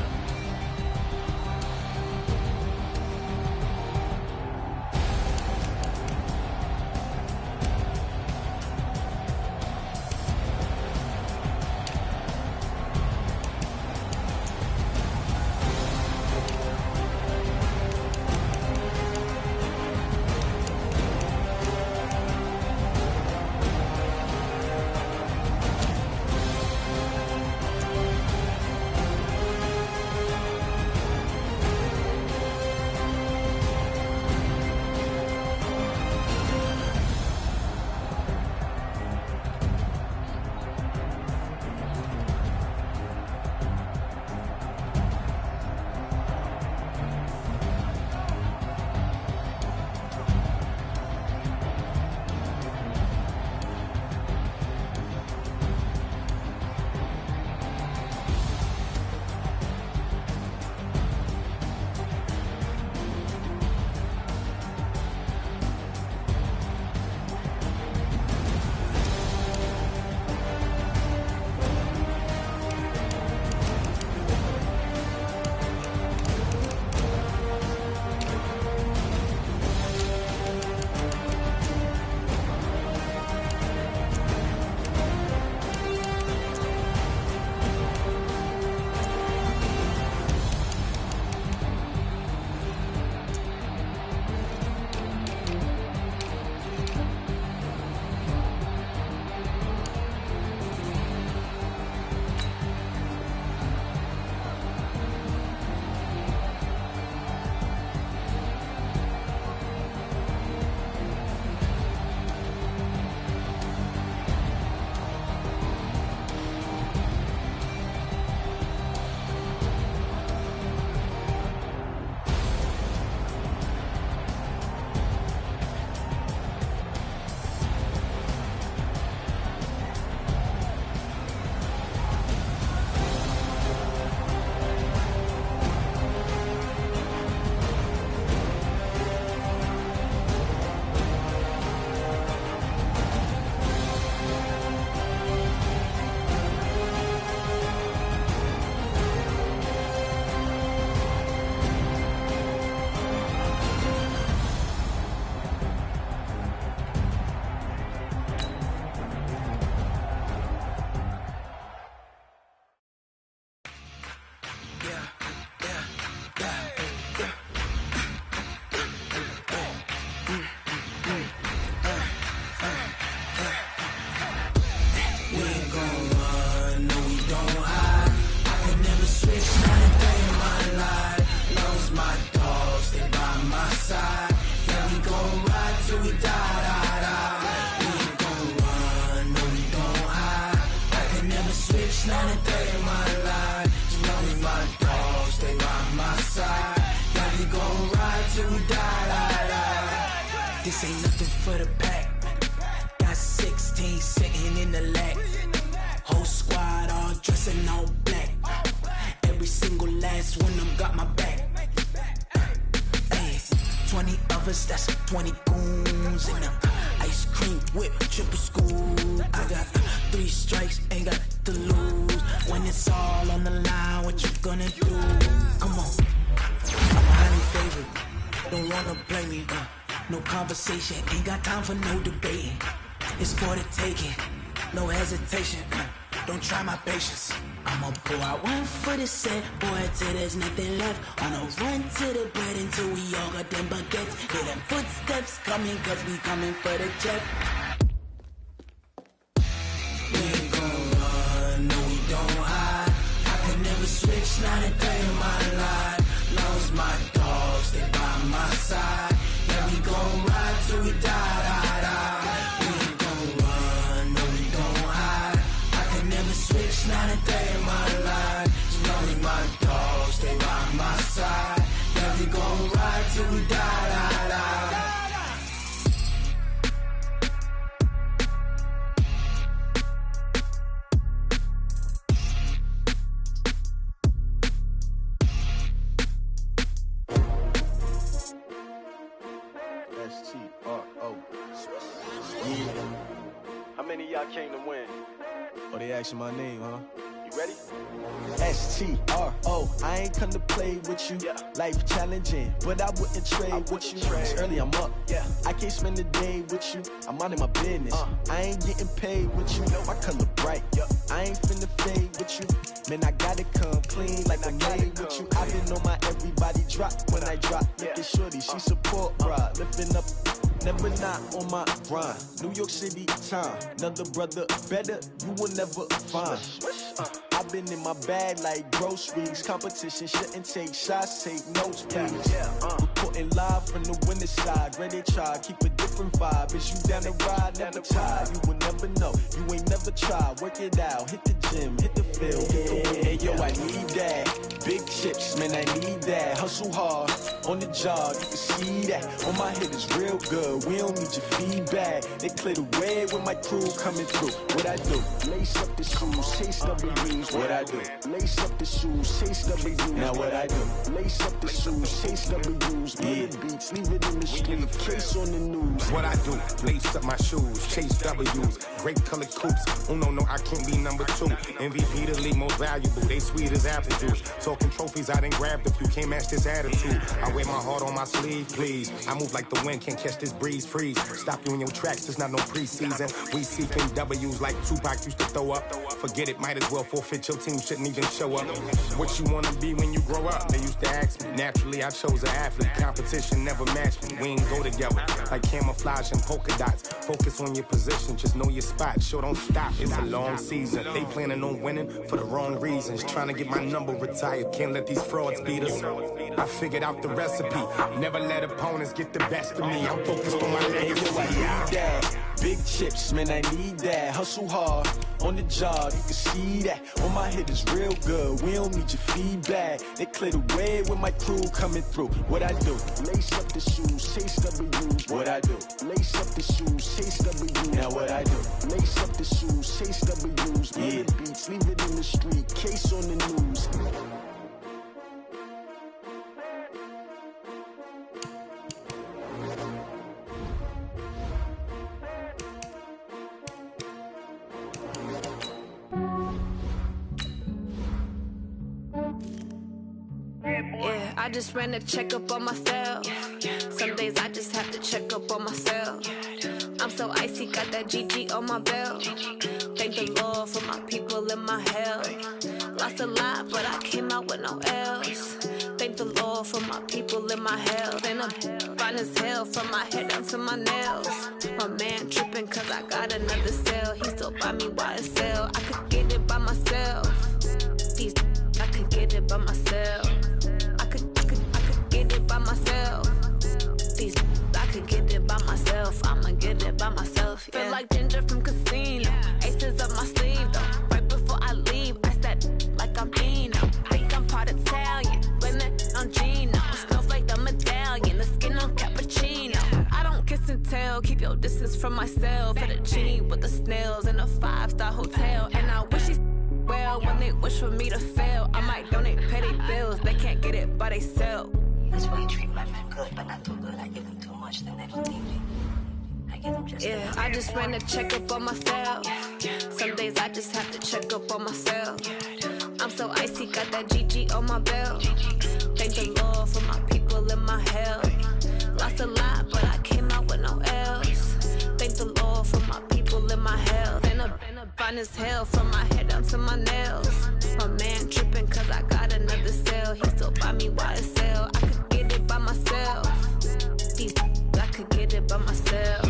This ain't nothing for the pack. Got 16 sitting in the lag. Whole squad all dressing all black. Every single last one of them got my back. Ay, 20 of us, that's 20 goons in them. Ice cream whip, triple scoop. I got 3 strikes, ain't got to lose. When it's all on the line, what you gonna gonna do? Come on. I'm a highly favored. Don't wanna play me. No conversation. Ain't got time for no debating. It's for the taking. No hesitation. Don't try my patience. I'ma pour out one for the set, boy, till there's nothing left. On a run to the bread until we all got them baguettes. Hear them footsteps coming, cause we coming for the check. We ain't gon' run, no we don't hide. I could never switch, not a day in my life. Long as my dogs, they by my side. Yeah, we gon' ride till we die, die, die. We ain't gon' run, no we don't hide. I could never switch, not a day in my life. As long as my dogs, they by my side. Yeah, we gon' ride till we die, die, die. S-T-R-O. Yeah. How many of y'all came to win? Oh, they asking my name, huh? You ready? S-T-R-O. I ain't come to play with you. Yeah. Life challenging, but I wouldn't trade with you. It's early, I'm up. Yeah. I can't spend the day with you. I'm minding my business. I ain't getting paid with you. My color bright. I ain't finna fade with you. Man, I gotta come clean like I made with you. I been on my everybody drop when I drop. Look at shorty, she support, bruh. Lifting up, never not on my grind. New York City time, another brother better, you will never find. I've been in my bag like groceries. Competition shouldn't take shots, take notes, please. Reporting live from the winning side. Ready to try, keep a different vibe. Is you down the ride, never tired. You will never know, you ain't never tried. Work it out, hit the gym, hit the field. Hey yo, I need that. Big chips, man, I need that. Hustle hard, on the job, you can see that. On my head is real good, we don't need your feedback. They clear the way with my crew coming through. What I do? Lace up the shoes, chase W's. What I do? Lace up the shoes, chase W's. Now what I do? Lace up the shoes, chase W's. Yeah. Beats, leave it in the street, case on the news. What I do? Lace up my shoes, chase W's. Great colored coops. Oh no, I can't be number 2. MVP the league most valuable. They sweet as apple juice. Talking trophies, I done grabbed a few. Can't match this attitude. I wear my heart on my sleeve, please. I move like the wind, can't catch this breeze. Freeze. Stop you in your tracks. It's not no preseason. We seeking W's like Tupac used to throw up. Forget it, might as well forfeit. Your team shouldn't even show up. What you wanna be when you grow up? They used to ask me. Naturally, I chose an athlete. Competition never matched me. We ain't go together like camouflage and polka dots. Focus on your position, just know your spot. Sure, don't stop. It's a long season. They planning on winning for the wrong reasons. Trying to get my number retired. Can't let these frauds beat us. I figured out the recipe. Never let opponents get the best of me. I'm focused on my legacy. Big chips, man, I need that. Hustle hard, on the job, you can see that. On my head is real good, we don't need your feedback. They clear the way with my crew coming through. What I do? Lace up the shoes, chase W's. What I do? Lace up the shoes, chase W's. Now what I do? Lace up the shoes, chase W's. Yeah. Beats, leave it in the street, case on the news. Yeah, I just ran a checkup on myself. Some days I just have to check up on myself. I'm so icy, got that GG on my belt. Thank the Lord for my people in my health. Lost a lot, but I came out with no else. Thank the Lord for my people in my health. And I'm fine as hell from my head down to my nails. My man tripping cause I got another cell. He still buy me YSL. I could get it by myself. These I could get it by myself. I could get it by myself. These I could get it by myself. I'ma get it by myself. Yeah. Feel like Ginger from Casino. Aces up my sleeve though. Right before I leave, I said like I'm Dino. Think I'm part Italian. Blame it on Gino. Snowflake the medallion. The skin on cappuccino. I don't kiss and tell. Keep your distance from myself. For the genie with the snails in a 5-star hotel. And I wish he's well when they wish for me to fail. I might donate petty bills. They can't get it by they self. That's why you treat my men good, but not too good. I give them too much, then they don't need me. I give them just yeah, I just ran a checkup on myself. Some days I just have to check up on myself. I'm so icy, got that GG on my belt. Thank the Lord for my people in my hell. Lost a lot, but I came out with no L's. Thank the Lord for my people in my hell. Been a fine as hell from my head down to my nails. My man tripping cause I got another sale. He still buy me while it's sale. I could get it by myself. These I could get it by myself.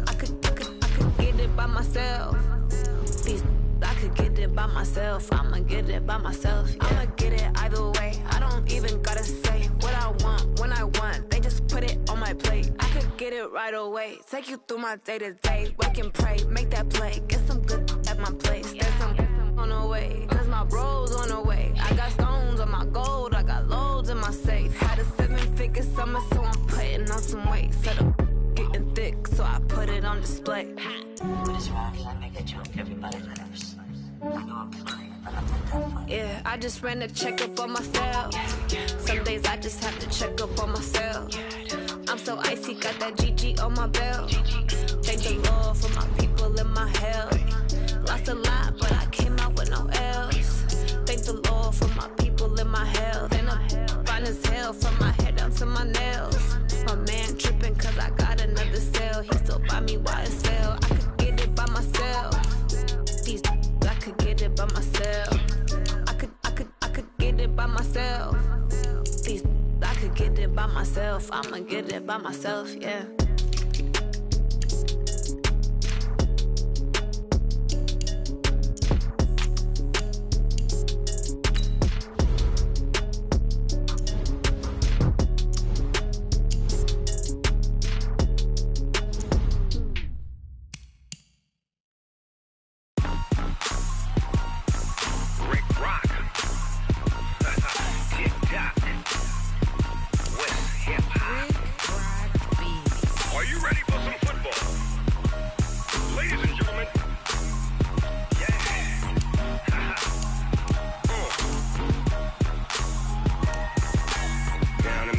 I could get it by myself. These I could get it by myself. I'ma get it by myself. Yeah. I'ma get it either way. I don't even gotta say what I want when I want. They just put it on my plate. I could get it right away. Take you through my day to day. Wake and pray, make that play. Get some good at my place. There's some on the way. Cause my bro's on the way. I got stones on my gold. I got loads in my safe. Had a 7-figure summer, so I'm putting on some weight. Set up getting thick, so I put it on display. What is wrong? Cause I make a joke. Everybody laughs. I know I'm flying, but I'm not that funny. Yeah, I just ran a checkup on myself. Some days I just have to check up on myself. I'm so icy, got that GG on my belt. Thank the Lord for my people in my hell. Lost a lot, but I came out with no L's. Thank the Lord for my people in my hell. Then I'm fine as hell from my head down to my nails. My man tripping cause I got another sale. He still buy me while it's sale. I could get it by myself. These I could get it by myself. I could get it by myself. These I could get it by myself. I'ma get it by myself, yeah.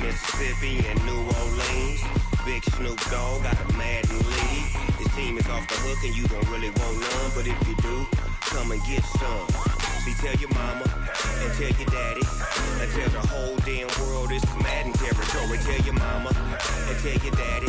Mississippi and New Orleans. Big Snoop Dogg got a Madden lead. His team is off the hook and you don't really want none, but if you do, come and get some. See, tell your mama and tell your daddy and tell the whole damn world this is Madden territory. Tell your mama and tell your daddy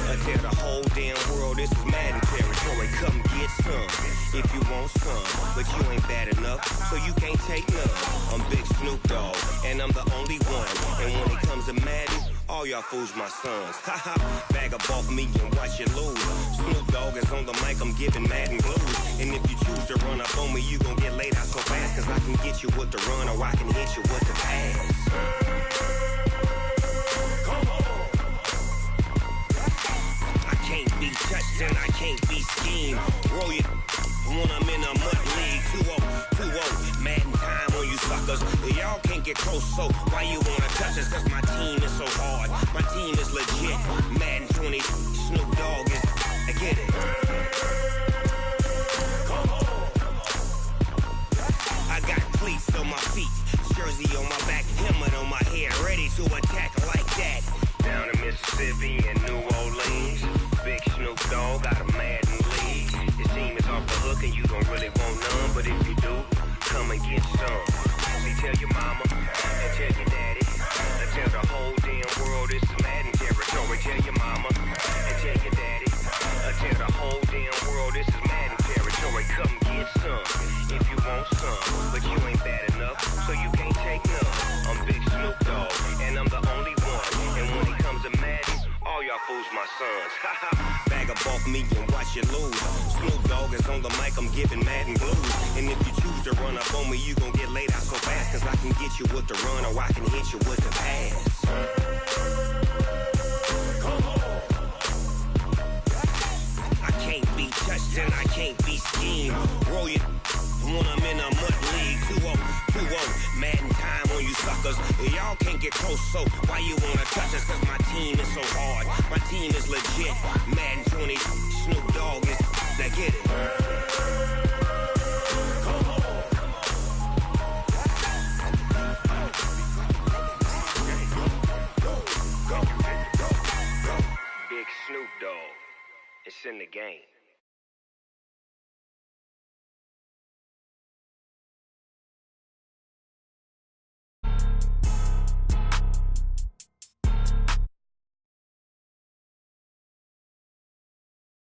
and tell the whole damn world this is Madden territory. Come get some if you want some, but you ain't bad enough, so you can't take none. I'm Big Snoop Dogg and I'm the only one, and when it comes to Madden, all y'all fools my sons. Haha, bag up off me and watch you lose. Snoop Dogg is on the mic, I'm giving Madden blues. And if you choose to run up on me, you gon' get laid out so fast, cause I can get you with the run or I can hit you with the pass. Come on. I can't be touched and I can't be schemed. Roll it when I'm in a mud league. 2-0, Madden time on you suckers. Y'all can't get close, so why you wanna touch us? Cause my team is so hard, my team is legit. Madden 20, Snoop Dogg is, I get it. Come on. I got cleats on my feet, jersey on my back, helmet on my head, ready to attack like that. Down in Mississippi and New Orleans, Big Snoop Dogg got a Madden lead. His team is off the hook and you don't really want none, but if you do, come and get some. See, tell your mama and tell your daddy and tell the whole damn world this is Madden territory. Tell your mama and tell your daddy and tell the whole damn world this is Madden territory. Come get some if you want some, but you ain't bad enough, so you can't take none. I'm Big Snoop Dogg and I'm the only one, and when it comes to Madden, all y'all fools my sons. Bag up off me and watch you lose. Snoop Dogg is on the mic, I'm giving Madden blues. And if you choose to run up on me, you gon' get laid out so fast, cause I can get you with the run or I can hit you with the pass. Come on. I can't be touched and I can't be schemed. Roll it when I'm in a mud league. 2-0, Madden time on you suckers. Y'all can't get close, so why you wanna touch us? Cause my team is so hard, my team is legit. Madden 20, Snoop Dogg is, now get it. Come on. Go. Big Snoop Dogg, it's in the game.